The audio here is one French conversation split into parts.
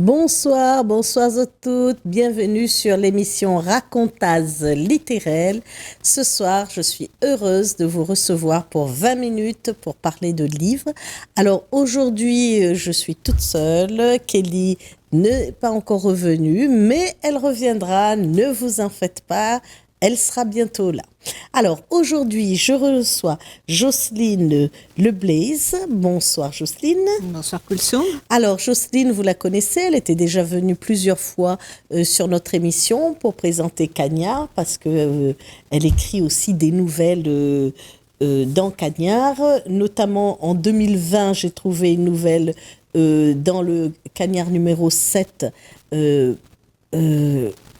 Bonsoir, bonsoir à toutes. Bienvenue sur l'émission Racontaz littéraire. Ce soir, je suis heureuse de vous recevoir pour 20 minutes pour parler de livres. Alors aujourd'hui, je suis toute seule. Kelly n'est pas encore revenue, mais elle reviendra. Ne vous en faites pas. Elle sera bientôt là. Alors, aujourd'hui, je reçois Jocelyne Leblaise. Bonsoir, Jocelyne. Bonsoir, Kulsoum. Alors, Jocelyne, vous la connaissez. Elle était déjà venue plusieurs fois sur notre émission pour présenter Cagnard, parce qu'elle écrit aussi des nouvelles dans Cagnard. Notamment, en 2020, j'ai trouvé une nouvelle dans le Cagnard numéro 7,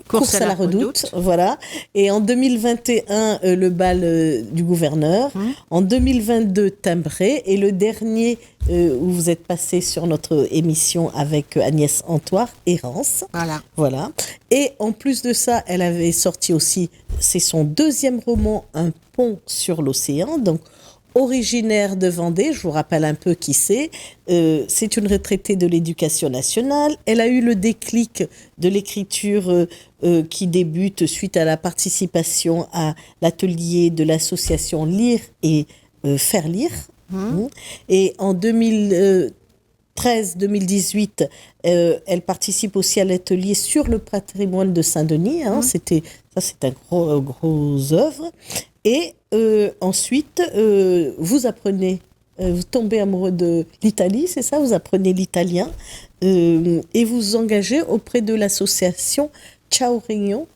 Course à la redoute, voilà. Et en 2021, le bal du gouverneur. En 2022, Timbré. Et le dernier où vous êtes passé sur notre émission avec Agnès Antoine, Errance. Voilà. Et en plus de ça, elle avait sorti aussi, c'est son deuxième roman, Un pont sur l'océan. Donc, originaire de Vendée, je vous rappelle un peu qui c'est. C'est une retraitée de l'éducation nationale. Elle a eu le déclic de l'écriture qui débute suite à la participation à l'atelier de l'association Lire et Faire Lire. Et en 2013-2018, elle participe aussi à l'atelier sur le patrimoine de Saint-Denis. C'est un gros œuvre. Et ensuite, vous apprenez, vous tombez amoureux de l'Italie, c'est ça? Vous apprenez l'italien et vous vous engagez auprès de l'association Ciao Réunion.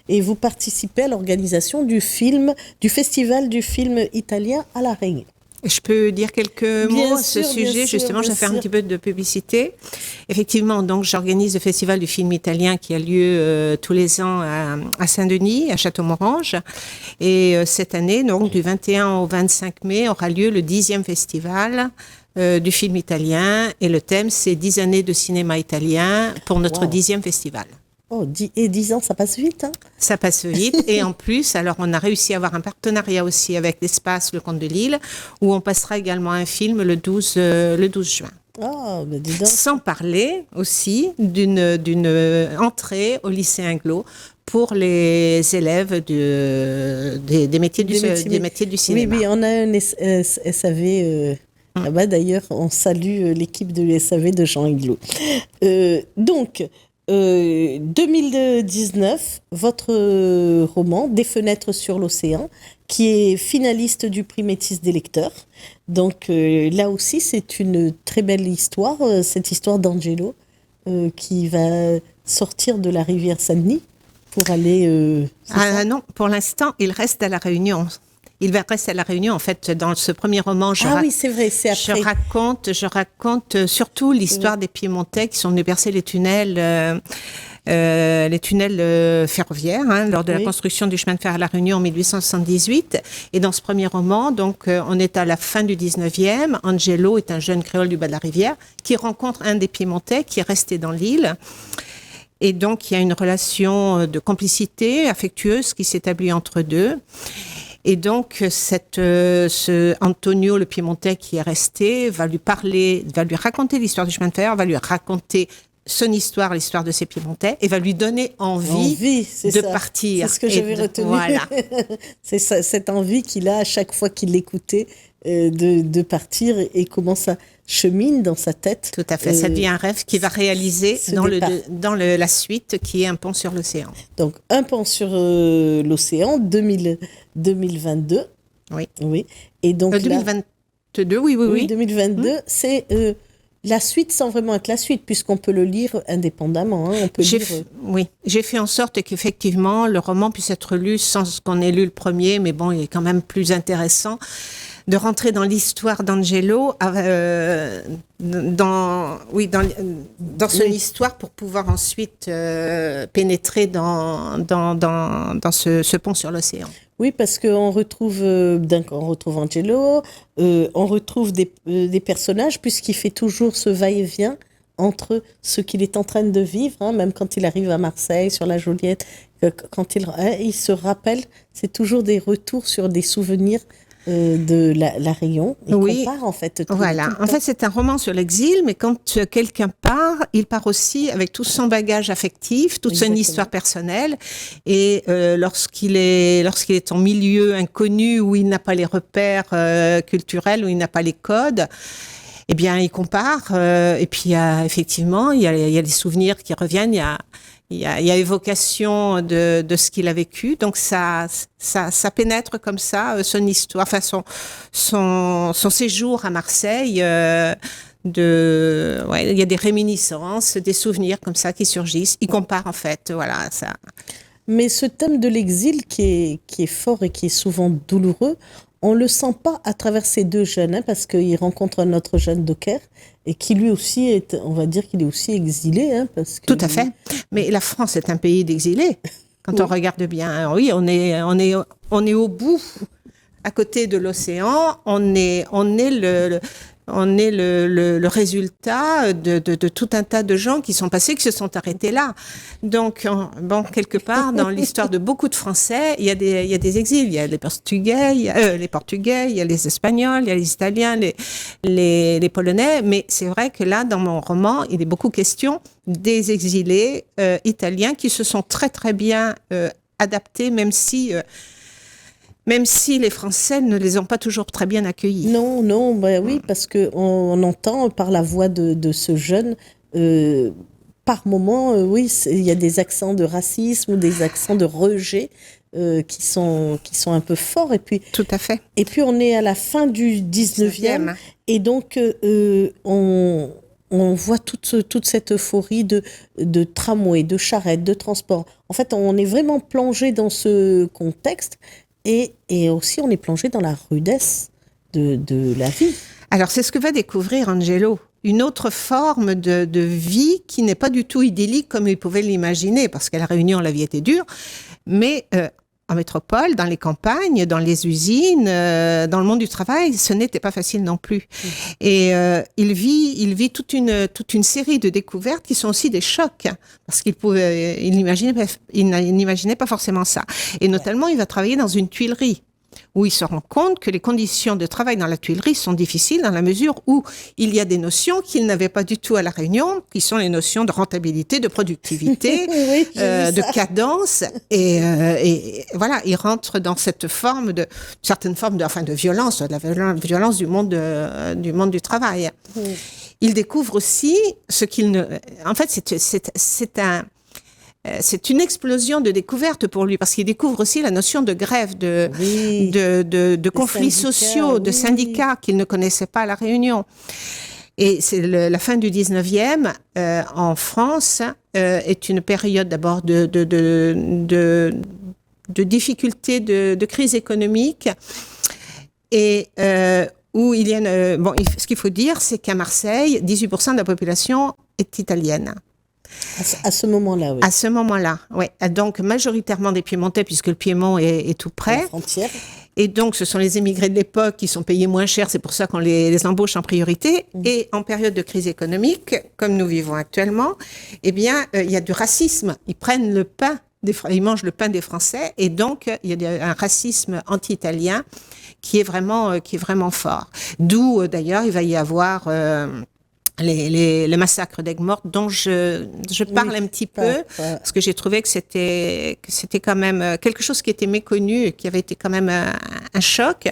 Et vous participez à l'organisation du festival du film italien à La Réunion. Je peux dire quelques mots à ce sujet, justement, je vais faire un petit peu de publicité. Effectivement, donc, j'organise le festival du film italien qui a lieu tous les ans à Saint-Denis, à Château-Morange. Et cette année, donc, du 21 au 25 mai, aura lieu le 10e festival du film italien. Et le thème, c'est 10 années de cinéma italien pour notre 10e festival. Oh, 10 ans, ça passe vite, hein? Ça passe vite. Et en plus, alors, on a réussi à avoir un partenariat aussi avec l'Espace Le Comte de Lille, où on passera également un film le 12 juin. Oh, mais dis donc. Sans parler aussi d'une entrée au lycée Inglo pour les élèves des métiers du cinéma. Oui, on a un SAV... là-bas, d'ailleurs, on salue l'équipe de SAV de Jean Inglo. Donc... 2019, votre roman Des fenêtres sur l'océan, qui est finaliste du prix Métis des lecteurs. Donc là aussi, c'est une très belle histoire, cette histoire d'Angelo qui va sortir de la rivière Saint-Denis pour aller... non, pour l'instant, il reste à La Réunion. Il va rester à La Réunion. En fait, dans ce premier roman, oui, c'est vrai, c'est après. Je raconte surtout l'histoire des Piémontais qui sont venus percer les tunnels ferroviaires lors de la construction du chemin de fer à La Réunion en 1878. Et dans ce premier roman, donc, on est à la fin du 19e. Angelo est un jeune créole du bas de la rivière qui rencontre un des Piémontais qui est resté dans l'île. Et donc, il y a une relation de complicité affectueuse qui s'établit entre deux. Et donc, ce Antonio, le Piémontais qui est resté, va lui raconter l'histoire du chemin de fer, va lui raconter son histoire, l'histoire de ses Piémontais, et va lui donner envie de partir. C'est ce que j'avais retenu. Voilà. C'est cette envie qu'il a à chaque fois qu'il l'écoutait de partir et comment ça chemine dans sa tête. Tout à fait. Ça devient un rêve qu'il va réaliser dans la suite qui est Un pont sur l'océan. Donc, Un pont sur l'océan, 2022. Oui. Et donc 2022, oui. 2022, c'est la suite sans vraiment être la suite, puisqu'on peut le lire indépendamment. Oui, j'ai fait en sorte qu'effectivement, le roman puisse être lu sans qu'on ait lu le premier, mais bon, il est quand même plus intéressant de rentrer dans l'histoire d'Angelo, dans son histoire pour pouvoir ensuite pénétrer dans ce pont sur l'océan. Oui, parce qu'on retrouve, on retrouve Angelo, on retrouve des personnages, puisqu'il fait toujours ce va-et-vient entre ce qu'il est en train de vivre, même quand il arrive à Marseille, sur la Joliette, quand il se rappelle, c'est toujours des retours sur des souvenirs de la Réunion. Il Oui. compare en fait. Voilà. En fait, c'est un roman sur l'exil, mais quand quelqu'un part, il part aussi avec tout son bagage affectif, toute son histoire personnelle. Et lorsqu'il est en milieu inconnu, où il n'a pas les repères culturels, où il n'a pas les codes, eh bien, il compare. Et puis, effectivement, il y a des souvenirs qui reviennent. Il y a évocation de ce qu'il a vécu. Donc, ça pénètre comme ça son histoire, enfin, son séjour à Marseille. Il y a des réminiscences, des souvenirs comme ça qui surgissent. Il compare, en fait, voilà, ça. Mais ce thème de l'exil qui est fort et qui est souvent douloureux, on le sent pas à travers ces deux jeunes, parce qu'il rencontre un autre jeune Docker et qui lui aussi est, on va dire qu'il est aussi exilé. Parce que tout à fait. Mais la France est un pays d'exilés. Quand on regarde bien, oui, on est au bout, à côté de l'océan. On est le résultat de tout un tas de gens qui sont passés, qui se sont arrêtés là. Donc, quelque part, dans l'histoire de beaucoup de Français, il y a des exils. Il y a les Portugais, il y a les Espagnols, il y a les Italiens, les Polonais. Mais c'est vrai que là, dans mon roman, il est beaucoup question des exilés italiens qui se sont très, très bien adaptés, même si les Français ne les ont pas toujours très bien accueillis. Non, oui, parce qu'on entend par la voix de ce jeune, par moment, oui, il y a des accents de racisme ou des accents de rejet qui sont un peu forts. Et puis, tout à fait. Et puis, on est à la fin du 19e, et donc on voit toute cette euphorie de tramway, de charrettes, de transport. En fait, on est vraiment plongé dans ce contexte. Et aussi, on est plongé dans la rudesse de la vie. Alors, c'est ce que va découvrir Angelo. Une autre forme de vie qui n'est pas du tout idyllique comme il pouvait l'imaginer, parce qu'à La Réunion, la vie était dure. Mais en métropole, dans les campagnes, dans les usines, dans le monde du travail, ce n'était pas facile non plus. Et il vit toute une série de découvertes qui sont aussi des chocs, parce il n'imaginait pas forcément ça. Et notamment, il va travailler dans une tuilerie, où il se rend compte que les conditions de travail dans la tuilerie sont difficiles dans la mesure où il y a des notions qu'il n'avait pas du tout à La Réunion, qui sont les notions de rentabilité, de productivité, oui, de cadence. Et voilà, il rentre dans cette certaine forme de violence, de la violence du monde du travail. Il découvre aussi ce qu'il ne... En fait, c'est une explosion de découvertes pour lui, parce qu'il découvre aussi la notion de grève, de conflits sociaux, de syndicats qu'il ne connaissait pas à La Réunion. Et c'est la fin du 19e en France est une période d'abord de difficultés, de crise économique, et où il y a ce qu'il faut dire, c'est qu'à Marseille, 18% de la population est italienne. À ce moment-là, oui. À ce moment-là, oui. Donc, majoritairement des Piémontais, puisque le Piémont est tout près. La frontière. Et donc, ce sont les émigrés de l'époque qui sont payés moins cher. C'est pour ça qu'on les embauche en priorité. Et en période de crise économique, comme nous vivons actuellement, eh bien, il y a du racisme. Ils prennent le pain, ils mangent le pain des Français. Et donc, il y a un racisme anti-italien qui est vraiment fort. D'où, d'ailleurs, il va y avoir... les massacres d'Aigues-Mortes, dont je parle un petit peu, parce que j'ai trouvé que c'était quand même quelque chose qui était méconnu, qui avait été quand même un choc.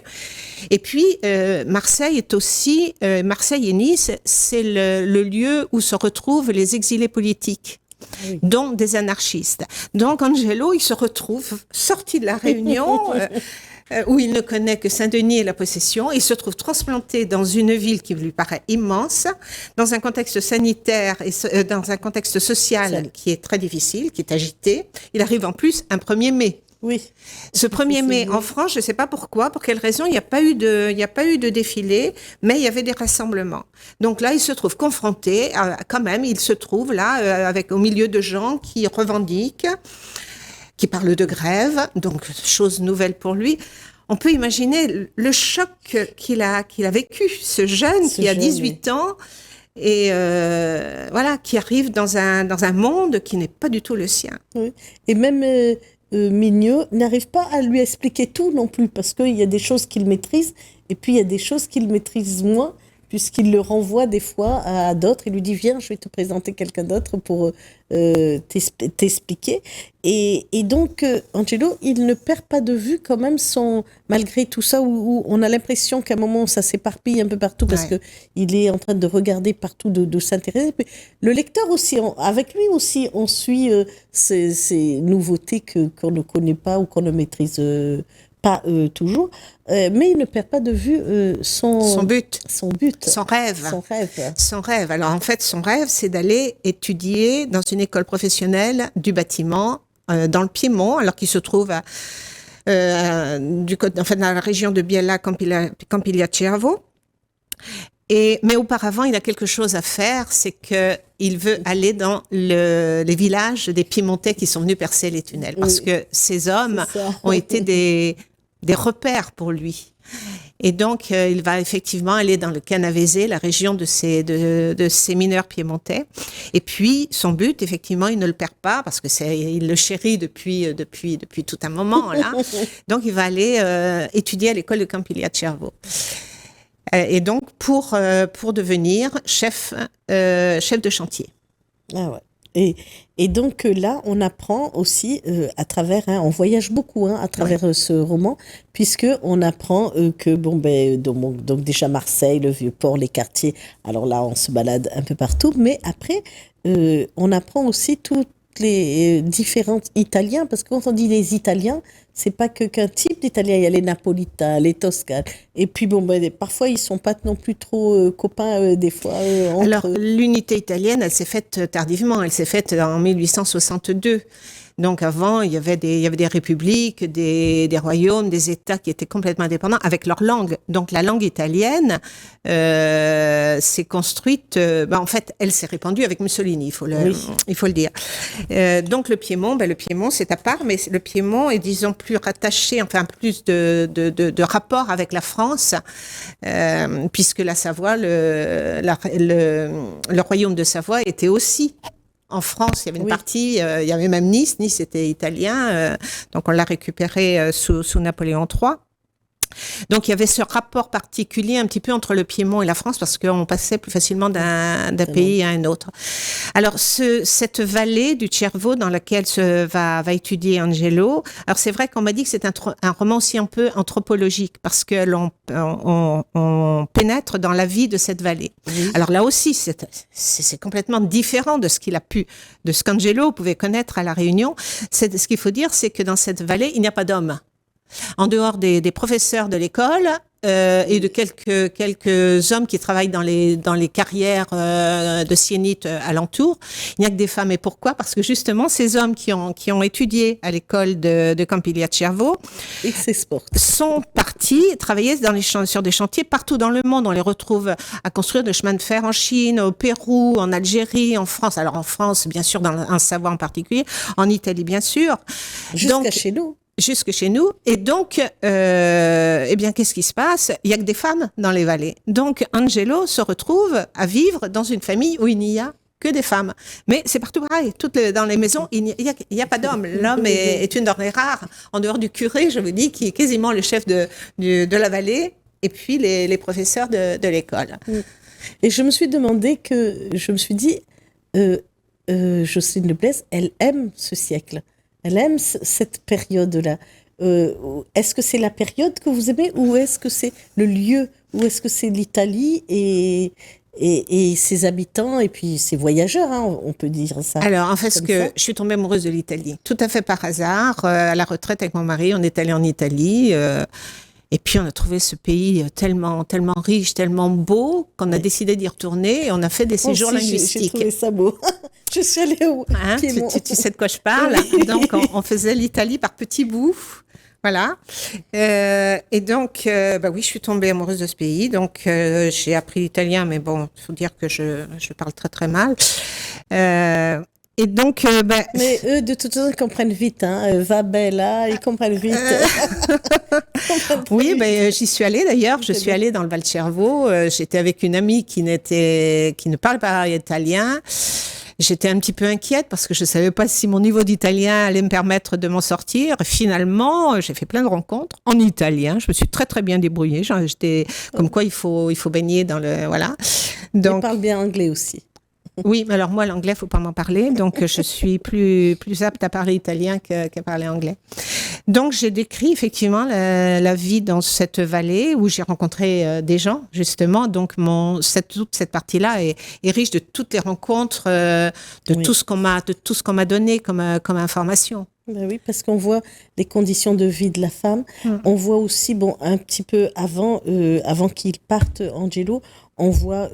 Et puis, Marseille est aussi, Marseille et Nice, c'est le lieu où se retrouvent les exilés politiques. Oui. Dont des anarchistes. Donc, Angelo, il se retrouve sorti de La Réunion... où il ne connaît que Saint-Denis et la Possession. Il se trouve transplanté dans une ville qui lui paraît immense, dans un contexte sanitaire et dans un contexte social qui est très difficile, qui est agité. Il arrive en plus un 1er mai. Oui. Ce 1er mai, en France, je ne sais pas pourquoi, pour quelle raison, il n'y a pas eu de défilé, mais il y avait des rassemblements. Donc là, il se trouve confronté, quand même, il se trouve là, au milieu de gens qui revendiquent, qui parle de grève, donc chose nouvelle pour lui. On peut imaginer le choc qu'il a vécu, ce jeune qui a 18 ans et voilà, qui arrive dans un monde qui n'est pas du tout le sien. Oui. Et même Mignot n'arrive pas à lui expliquer tout non plus, parce qu'il y a des choses qu'il maîtrise, et puis il y a des choses qu'il maîtrise moins, puisqu'il le renvoie des fois à d'autres. Il lui dit, viens, je vais te présenter quelqu'un d'autre pour t'expliquer. Et donc, Angelo, il ne perd pas de vue quand même malgré tout ça, où on a l'impression qu'à un moment, ça s'éparpille un peu partout, parce qu'il est en train de regarder partout, de s'intéresser. Le lecteur aussi, avec lui aussi, on suit ces nouveautés qu'on ne connaît pas ou qu'on ne maîtrise pas toujours, mais il ne perd pas de vue son but, son rêve. Alors en fait, son rêve, c'est d'aller étudier dans une école professionnelle du bâtiment dans le Piémont, alors qu'il se trouve dans la région de Biella Campiglia-Ciervo. Mais auparavant, il a quelque chose à faire, c'est qu'il veut aller dans les villages des Piémontais qui sont venus percer les tunnels, parce que ces hommes ont été des repères pour lui. Et donc, il va effectivement aller dans le Canavese, la région de ces mineurs piémontais. Et puis, son but, effectivement, il ne le perd pas, parce que il le chérit depuis tout un moment, là. Donc, il va aller étudier à l'école de Campiglia-Ciervo. Et donc, pour devenir chef de chantier. Ah ouais. Et donc là, on apprend aussi à travers, on voyage beaucoup à travers ce roman, puisque on apprend que donc déjà Marseille, le Vieux-Port, les quartiers. Alors là, on se balade un peu partout, mais après, on apprend aussi toutes les différents Italiens, parce que quand on dit les Italiens, c'est pas qu'un type d'Italien. Il y a les Napolitains, les Toscanes, et puis parfois ils sont pas non plus trop copains des fois. Alors l'unité italienne, elle s'est faite tardivement. Elle s'est faite en 1862. Donc avant, il y avait des républiques, des royaumes, des États qui étaient complètement indépendants avec leur langue. Donc la langue italienne s'est construite. En fait, elle s'est répandue avec Mussolini, il faut le dire. Donc le Piémont, c'est à part, mais le Piémont est, disons, plus rattaché, enfin plus de rapport avec la France, puisque la Savoie, le royaume de Savoie était aussi en France. Il y avait une partie, il y avait même Nice était italien, donc on l'a récupéré sous Napoléon III. Donc il y avait ce rapport particulier un petit peu entre le Piémont et la France, parce qu'on passait plus facilement d'un pays à un autre. Alors cette vallée du Ciervo dans laquelle va étudier Angelo, alors c'est vrai qu'on m'a dit que c'est un roman aussi un peu anthropologique, parce que on pénètre dans la vie de cette vallée. Oui. Alors là aussi, c'est complètement différent de ce qu'Angelo pouvait connaître à La Réunion. Ce qu'il faut dire, c'est que dans cette vallée, il n'y a pas d'hommes. En dehors des professeurs de l'école et de quelques hommes qui travaillent dans les carrières de syénites alentour, il n'y a que des femmes. Et pourquoi ? Parce que justement, ces hommes qui ont étudié à l'école de Campiglia-Ciervo sont partis travailler sur des chantiers partout dans le monde. On les retrouve à construire des chemins de fer en Chine, au Pérou, en Algérie, en France. Alors en France, bien sûr, en Savoie en particulier, en Italie, bien sûr. Jusque chez nous. Et donc, qu'est-ce qui se passe ? Il n'y a que des femmes dans les vallées. Donc, Angelo se retrouve à vivre dans une famille où il n'y a que des femmes. Mais c'est partout pareil. Dans les maisons, il n'y a pas d'homme. L'homme est une denrée rare. En dehors du curé, je vous dis, qui est quasiment le chef de la vallée, et puis les professeurs de l'école. Et je me suis dit, Jocelyne Leblaise, elle aime ce siècle. Elle aime cette période-là. Est-ce que c'est la période que vous aimez, ou est-ce que c'est le lieu, ou est-ce que c'est l'Italie et ses habitants et puis ses voyageurs, on peut dire ça. Alors en fait, je suis tombée amoureuse de l'Italie, tout à fait par hasard. À la retraite avec mon mari, on est allé en Italie. Et puis, on a trouvé ce pays tellement, tellement riche, tellement beau, qu'on a décidé d'y retourner, et on a fait des séjours linguistiques. J'ai trouvé ça beau. Je suis allée au Piémont. Tu sais de quoi je parle. Donc, on faisait l'Italie par petits bouts. Voilà. Et donc, oui, je suis tombée amoureuse de ce pays. Donc, j'ai appris l'italien, mais bon, il faut dire que je parle très, très mal. Et donc, mais eux, de toute façon, ils comprennent vite. Va bella, ils comprennent vite. Oui, j'y suis allée d'ailleurs. Je suis allée dans le Val Ciervo. J'étais avec une amie qui ne parle pas italien. J'étais un petit peu inquiète parce que je ne savais pas si mon niveau d'italien allait me permettre de m'en sortir. Finalement, j'ai fait plein de rencontres en italien. Je me suis très, très bien débrouillée. J'étais comme quoi il faut baigner dans le... Voilà. Donc, tu parles bien anglais aussi. Oui, mais alors moi, l'anglais, il ne faut pas m'en parler. Donc, je suis plus apte à parler italien qu'à parler anglais. Donc, j'ai décrit effectivement la vie dans cette vallée où j'ai rencontré des gens, justement. Donc, toute cette partie-là est riche de toutes les rencontres, de tout ce qu'on m'a donné comme information. Ben oui, parce qu'on voit les conditions de vie de la femme. On voit aussi, un petit peu avant qu'il parte, Angelo, on voit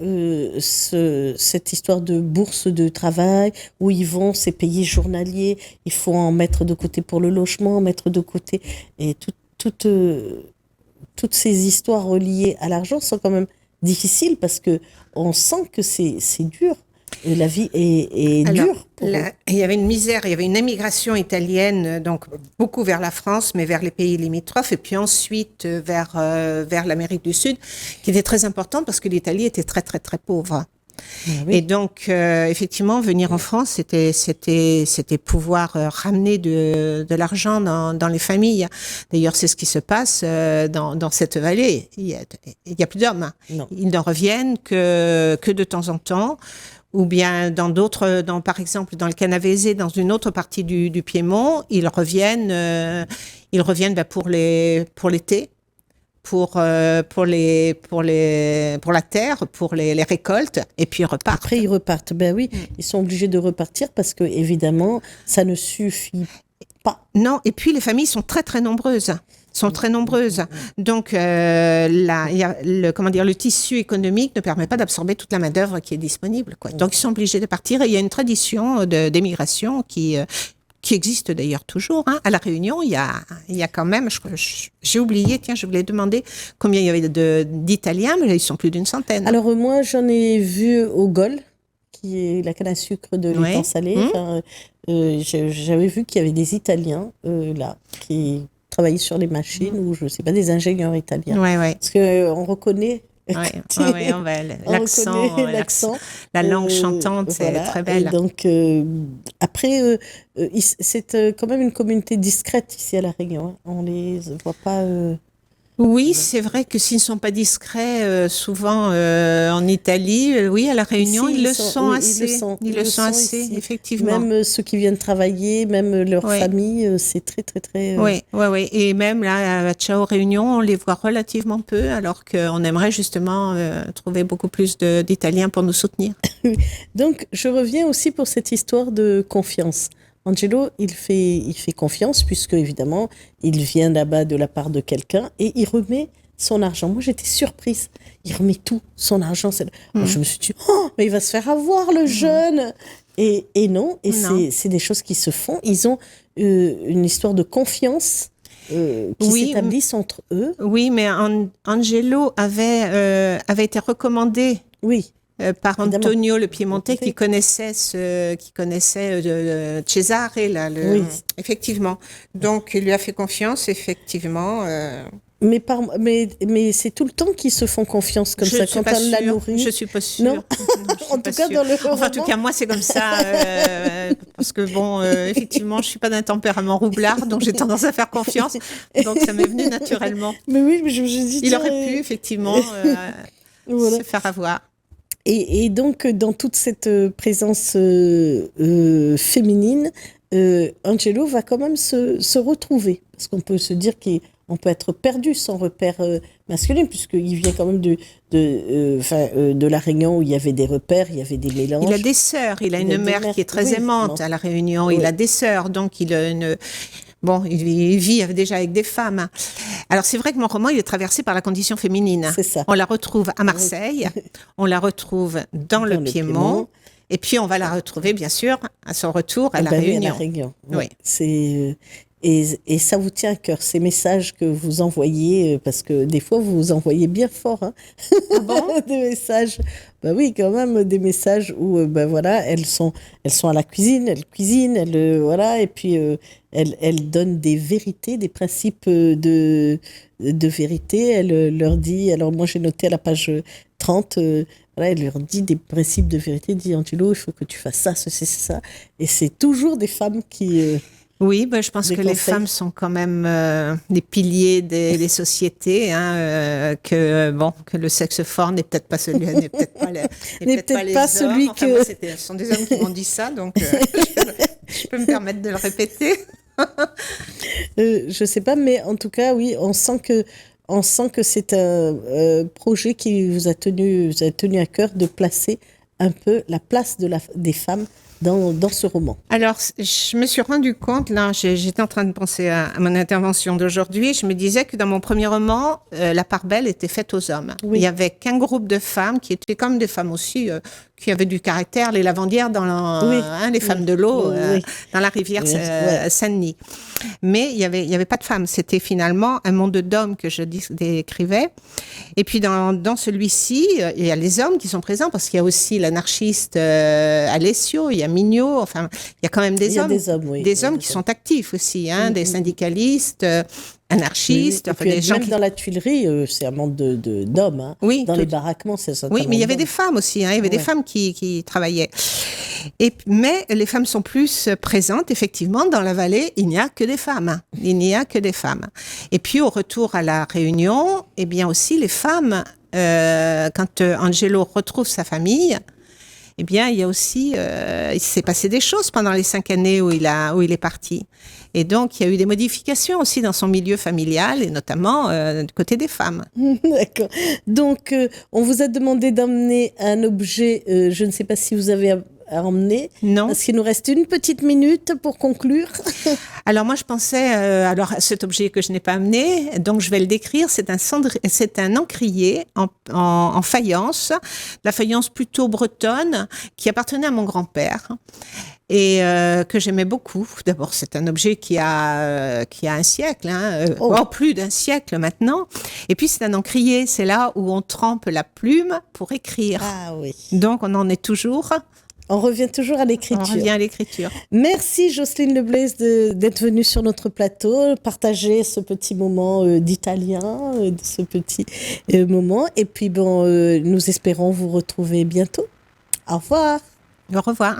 cette histoire de bourse de travail où ils vont, c'est payé journalier, il faut en mettre de côté pour le logement, en mettre de côté. Et toutes ces histoires reliées à l'argent sont quand même difficiles parce qu'on sent que c'est dur. Et la vie est dure. Il y avait une misère, il y avait une émigration italienne, donc beaucoup vers la France, mais vers les pays limitrophes, et puis ensuite vers l'Amérique du Sud, qui était très importante parce que l'Italie était très, très, très pauvre. Oui. Et donc, effectivement, venir en France, c'était pouvoir ramener de l'argent dans les familles. D'ailleurs, c'est ce qui se passe dans cette vallée. Il y a plus d'hommes. Ils n'en reviennent que de temps en temps. Ou bien par exemple, dans le Canavese, dans une autre partie du Piémont, ils reviennent pour l'été, pour la terre, pour les récoltes, et puis ils repartent. Après, ils repartent. Ben oui, ils sont obligés de repartir parce que, évidemment, ça ne suffit pas. Non, et puis les familles sont très, très nombreuses. Donc, le tissu économique ne permet pas d'absorber toute la main-d'œuvre qui est disponible, quoi. Donc, ils sont obligés de partir. Et il y a une tradition d'émigration qui existe d'ailleurs toujours. Hein. À La Réunion, il y a quand même, j'ai oublié, je voulais demander combien il y avait d'Italiens, mais ils sont plus d'une centaine. Alors, moi, j'en ai vu au Gol, qui est la canne à sucre de l'étang salé. J'avais vu qu'il y avait des Italiens là, qui travailler sur les machines ou je sais pas, des ingénieurs italiens. Parce qu'on reconnaît l'accent, la langue chantante, c'est très belle. Et donc, après, c'est quand même une communauté discrète ici à La Réunion. Hein. On les voit pas... Oui, c'est vrai que s'ils ne sont pas discrets, souvent en Italie, à La Réunion, ils le sont assez. Ils le sont assez, effectivement. Même ceux qui viennent travailler, même leur famille, c'est très, très, très... Oui. Et même là, à Ciao Réunion, on les voit relativement peu, alors qu'on aimerait justement trouver beaucoup plus d'Italiens pour nous soutenir. Donc, je reviens aussi pour cette histoire de confiance. Angelo, il fait confiance puisque, évidemment, il vient là-bas de la part de quelqu'un et il remet son argent. Moi, j'étais surprise. Il remet tout, son argent. Moi, je me suis dit, mais il va se faire avoir, le jeune. Et non, c'est des choses qui se font. Ils ont une histoire de confiance qui s'établissent entre eux. Oui, mais Angelo avait été recommandé. Oui. Par Antonio le Piémontais qui connaissait Cesare là, effectivement. Donc il lui a fait confiance effectivement. Mais c'est tout le temps qu'ils se font confiance comme ça quand on l'a nourri. Je suis pas sûre. Non. En tout cas dans le roman. En tout cas moi c'est comme ça parce que effectivement je suis pas d'un tempérament roublard donc j'ai tendance à faire confiance donc ça m'est venu naturellement. Mais oui, je me dis il aurait pu effectivement se faire avoir. Et donc, dans toute cette présence féminine, Angelo va quand même se retrouver. Parce qu'on peut se dire qu'on peut être perdu sans repère masculin, puisqu'il vient quand même de La Réunion où il y avait des repères, il y avait des mélanges. Il a des sœurs, il a une mère qui est très aimante à La Réunion, il a des sœurs, donc il a il vit déjà avec des femmes. Alors, c'est vrai que mon roman, il est traversé par la condition féminine. C'est ça. On la retrouve à Marseille, on la retrouve dans le Piémont, et puis on va la retrouver, bien sûr, à son retour à La Réunion. À La Réunion. Oui. Et ça vous tient à cœur, ces messages que vous envoyez, parce que des fois, vous envoyez bien fort. Hein. Ah bon? Des messages. Oui, quand même, des messages où, elles sont à la cuisine, elles cuisinent, et puis elles donnent des vérités, des principes de vérité. Elle leur dit, alors moi j'ai noté à la page 30, Voilà, il leur dit des principes de vérité, dit Angelo, il faut que tu fasses ça, ceci, ça. Et c'est toujours des femmes qui... Oui, je pense que les femmes sont quand même les piliers des sociétés, que le sexe fort n'est peut-être pas celui, n'est peut-être pas celui que... Moi, ce sont des hommes qui m'ont dit ça, donc je peux me permettre de le répéter. Je sais pas, mais en tout cas, oui, on sent que c'est un projet qui vous a tenu à cœur de placer un peu la place des femmes dans ce roman. Alors, je me suis rendu compte, là, j'étais en train de penser à mon intervention d'aujourd'hui, je me disais que dans mon premier roman, la part belle était faite aux hommes. Oui. Il y avait qu'un groupe de femmes qui étaient comme des femmes aussi, qui avaient du caractère, les lavandières les femmes de l'eau, dans la rivière Saint-Denis. Mais il y avait pas de femmes. C'était finalement un monde d'hommes que je décrivais. Et puis dans celui-ci, il y a les hommes qui sont présents parce qu'il y a aussi l'anarchiste Alessio, il y a Mignot. Enfin, il y a quand même des hommes qui sont actifs aussi, des syndicalistes. Anarchistes, des gens même dans la Tuilerie, c'est un monde d'hommes. Dans les baraquements, c'est ça. Oui, mais il y avait des femmes aussi. Il y avait des femmes qui travaillaient. Mais les femmes sont plus présentes, effectivement. Dans la vallée, il n'y a que des femmes. Il n'y a que des femmes. Et puis, au retour à la Réunion, eh bien aussi, les femmes, quand Angelo retrouve sa famille, eh bien, il y a aussi, il s'est passé des choses pendant les 5 années où il est parti. Et donc, il y a eu des modifications aussi dans son milieu familial, et notamment du côté des femmes. D'accord. Donc, on vous a demandé d'emmener un objet, je ne sais pas si vous avez à emmener. Non. Parce qu'il nous reste une petite minute pour conclure. Alors moi, je pensais à cet objet que je n'ai pas amené, donc je vais le décrire. C'est un encrier en faïence, la faïence plutôt bretonne, qui appartenait à mon grand-père et que j'aimais beaucoup. D'abord, c'est un objet qui a un siècle, plus d'un siècle maintenant. Et puis, c'est un encrier, c'est là où on trempe la plume pour écrire. Ah oui. Donc, on en est toujours... On revient toujours à l'écriture. On revient à l'écriture. Merci Jocelyne Leblaise d'être venue sur notre plateau, partager ce petit moment d'italien, ce petit moment. Et puis nous espérons vous retrouver bientôt. Au revoir. Au revoir.